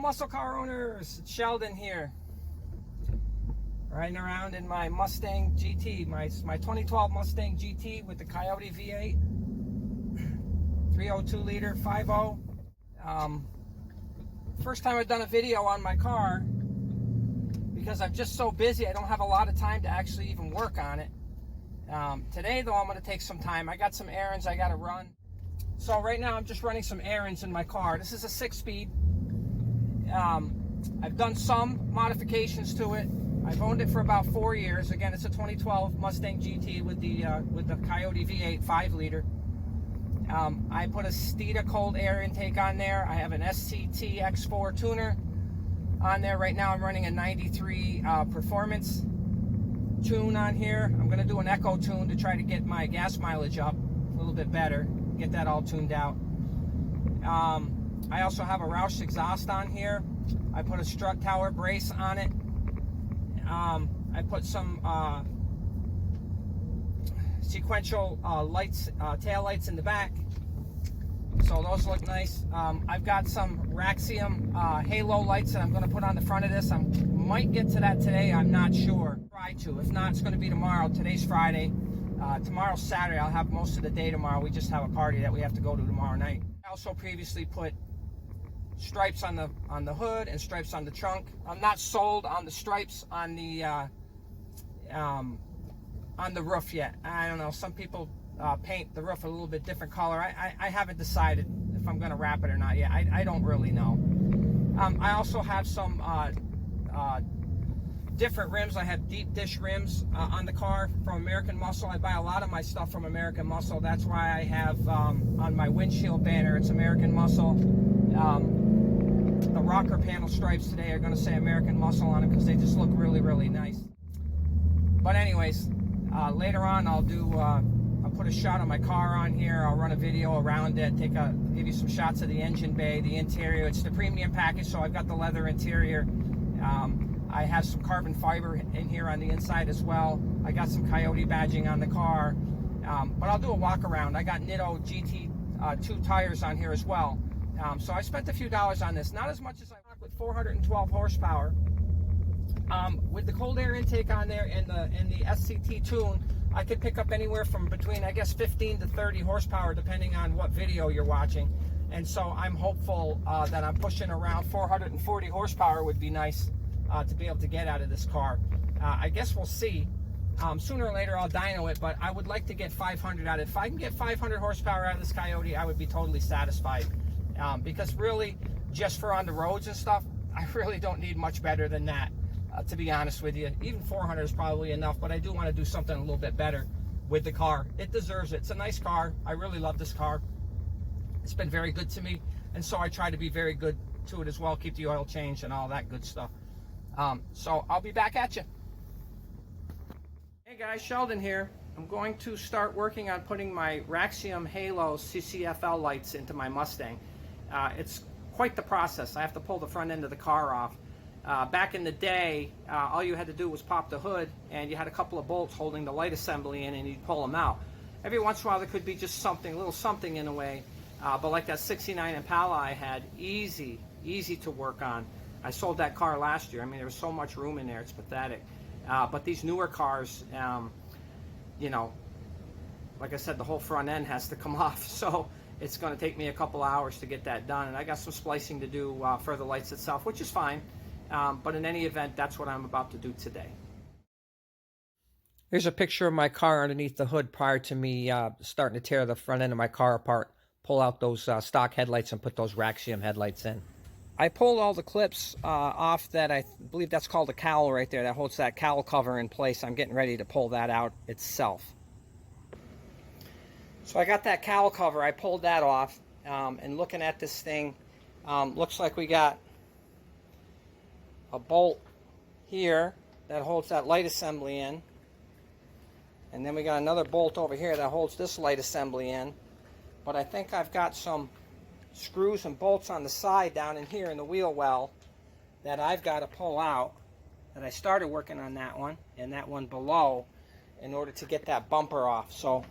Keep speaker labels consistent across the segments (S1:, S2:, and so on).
S1: muscle car owners, it's Sheldon here, riding around in my Mustang GT, my 2012 Mustang GT with the Coyote V8, 302 liter 5.0. First time I've done a video on my car because I'm just so busy I don't have a lot of time to actually even work on it. Today though, I'm going to take some time. I got some errands I got to run. So right now I'm just running some errands in my car. This is a 6-speed. I've done some modifications to it. I've owned it for about 4 years. Again, it's a 2012 Mustang GT with the Coyote V8 5-liter. I put a Steeda cold air intake on there. I have an SCT X4 tuner on there. Right now I'm running a 93 performance tune on here. I'm going to do an echo tune to try to get my gas mileage up a little bit better, get that all tuned out. I also have a Roush exhaust on here. I put a strut tower brace on it. I put some sequential lights, tail lights in the back, so those look nice. I've got some Raxiom halo lights that I'm going to put on the front of this. I might get to that today, I'm not sure. Try to. If not, it's going to be tomorrow. Today's Friday. Tomorrow's Saturday. I'll have most of the day tomorrow. We just have a party that we have to go to tomorrow night. I also previously put stripes on the hood and stripes on the trunk. I'm not sold on the stripes on the roof yet. I don't know. Some people paint the roof a little bit different color. I haven't decided if I'm going to wrap it or not yet. I don't really know. I also have some different rims. I have deep dish rims on the car from American Muscle. I buy a lot of my stuff from American Muscle. That's why I have on my windshield banner, it's American Muscle. The rocker panel stripes today are going to say American Muscle on it because they just look really, really nice. But anyways, later on I'll put a shot of my car on here. I'll run a video around it, give you some shots of the engine bay, the interior. It's the premium package, so I've got the leather interior. I have some carbon fiber in here on the inside as well. I got some Coyote badging on the car. But I'll do a walk around. I got Nitto GT2 tires on here as well. So I spent a few dollars on this. Not as much as I want with 412 horsepower. With the cold air intake on there and the SCT tune, I could pick up anywhere from between, I guess, 15 to 30 horsepower depending on what video you're watching. And so I'm hopeful that I'm pushing around 440 horsepower would be nice to be able to get out of this car. I guess we'll see. Sooner or later I'll dyno it, but I would like to get 500 out of it. If I can get 500 horsepower out of this Coyote, I would be totally satisfied. Because really, just for on the roads and stuff, I really don't need much better than that, to be honest with you. Even 400 is probably enough, but I do want to do something a little bit better with the car. It deserves it. It's a nice car. I really love this car. It's been very good to me, and so I try to be very good to it as well, keep the oil changed and all that good stuff. So I'll be back at you. Hey guys, Sheldon here. I'm going to start working on putting my Raxiom Halo CCFL lights into my Mustang. It's quite the process. I have to pull the front end of the car off. Back in the day, all you had to do was pop the hood, and you had a couple of bolts holding the light assembly in, and you'd pull them out. Every once in a while there could be just something, a little something in a way, but like that 69 Impala I had, easy to work on. I sold that car last year. I mean, there was so much room in there, it's pathetic. But these newer cars, you know, like I said, the whole front end has to come off, so it's going to take me a couple hours to get that done, and I got some splicing to do for the lights itself, which is fine. But in any event, that's what I'm about to do today. Here's a picture of my car underneath the hood prior to me starting to tear the front end of my car apart, pull out those stock headlights and put those Raxiom headlights in. I pulled all the clips off that I believe that's called a cowl right there that holds that cowl cover in place. I'm getting ready to pull that out itself. So I got that cowl cover, I pulled that off, and looking at this thing, looks like we got a bolt here that holds that light assembly in, and then we got another bolt over here that holds this light assembly in. But I think I've got some screws and bolts on the side down in here in the wheel well that I've got to pull out, that I started working on that one and that one below in order to get that bumper off. So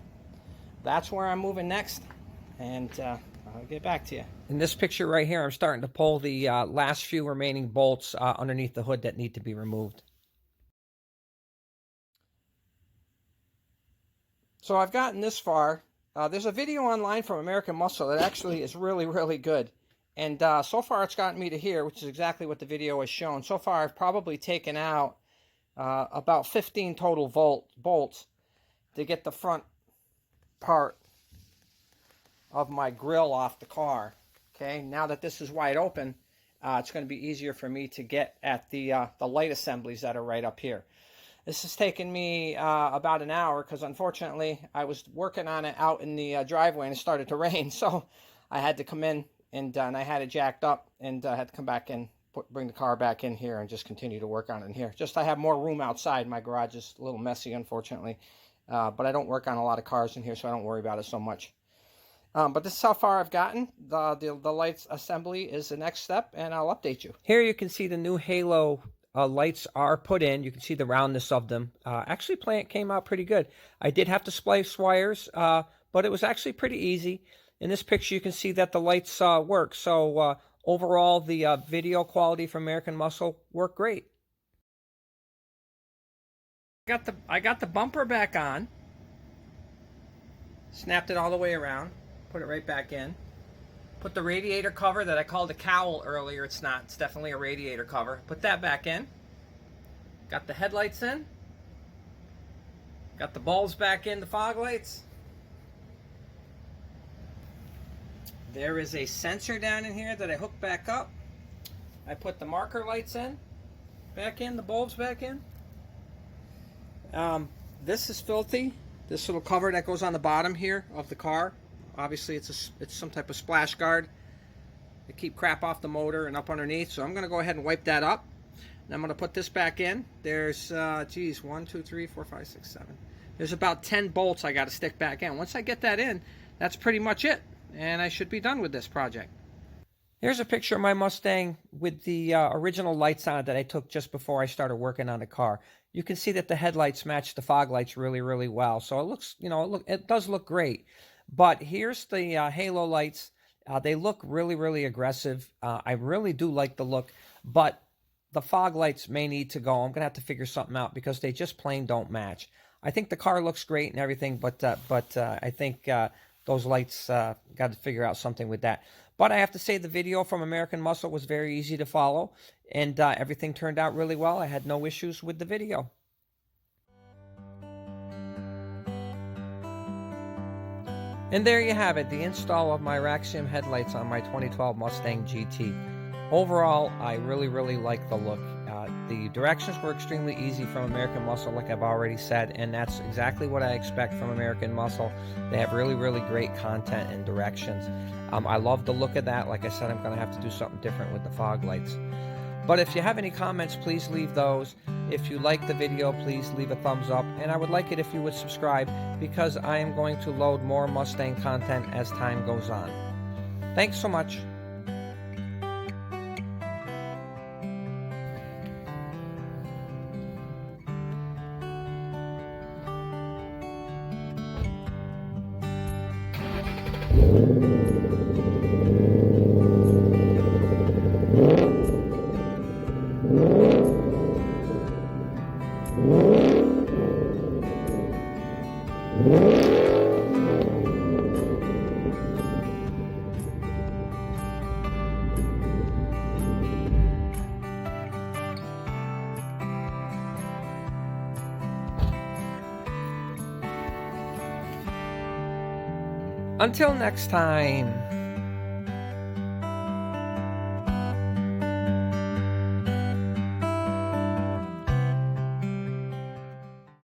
S1: that's where I'm moving next, and I'll get back to you. In this picture right here, I'm starting to pull the last few remaining bolts underneath the hood that need to be removed. So I've gotten this far. There's a video online from American Muscle that actually is really, really good. And so far it's gotten me to here, which is exactly what the video has shown. So far I've probably taken out about 15 total bolts to get the front part of my grill off the car. Okay, now that this is wide open, it's going to be easier for me to get at the light assemblies that are right up here. This has taken me about an hour because unfortunately I was working on it out in the driveway and it started to rain, so I had to come in and I had it jacked up and I had to come back in, bring the car back in here and just continue to work on it in here. Just I have more room outside. My garage is a little messy, unfortunately, but I don't work on a lot of cars in here, so I don't worry about it so much. But this is how far I've gotten. The lights assembly is the next step, and I'll update you. Here you can see the new halo lights are put in. You can see the roundness of them. Actually, plant came out pretty good. I did have to splice wires, but it was actually pretty easy. In this picture, you can see that the lights work. So overall, the video quality from American Muscle worked great. I got the bumper back on. Snapped it all the way around. Put it right back in. Put the radiator cover that I called a cowl earlier. It's not. It's definitely a radiator cover. Put that back in. Got the headlights in. Got the bulbs back in, the fog lights. There is a sensor down in here that I hooked back up. I put the marker lights in. Back in. The bulbs back in. This is filthy. This little cover that goes on the bottom here of the car. Obviously, it's some type of splash guard to keep crap off the motor and up underneath. So I'm going to go ahead and wipe that up. And I'm going to put this back in. There's, 1, 2, 3, 4, 5, 6, 7. There's about 10 bolts I got to stick back in. Once I get that in, that's pretty much it. And I should be done with this project. Here's a picture of my Mustang with the original lights on it that I took just before I started working on the car. You can see that the headlights match the fog lights really, really well. So it looks, it does look great. But here's the halo lights. They look really, really aggressive. I really do like the look, but the fog lights may need to go. I'm going to have to figure something out because they just plain don't match. I think the car looks great and everything, but I think those lights, got to figure out something with that. But I have to say the video from American Muscle was very easy to follow, and everything turned out really well. I had no issues with the video. And there you have it, the install of my Raxiom headlights on my 2012 Mustang GT. Overall, I really, really like the look. The directions were extremely easy from American Muscle, like I've already said, and that's exactly what I expect from American Muscle. They have really, really great content and directions. I love the look of that. Like I said, I'm going to have to do something different with the fog lights. But if you have any comments, please leave those. If you like the video, please leave a thumbs up. And I would like it if you would subscribe because I am going to load more Mustang content as time goes on. Thanks so much. Until next time.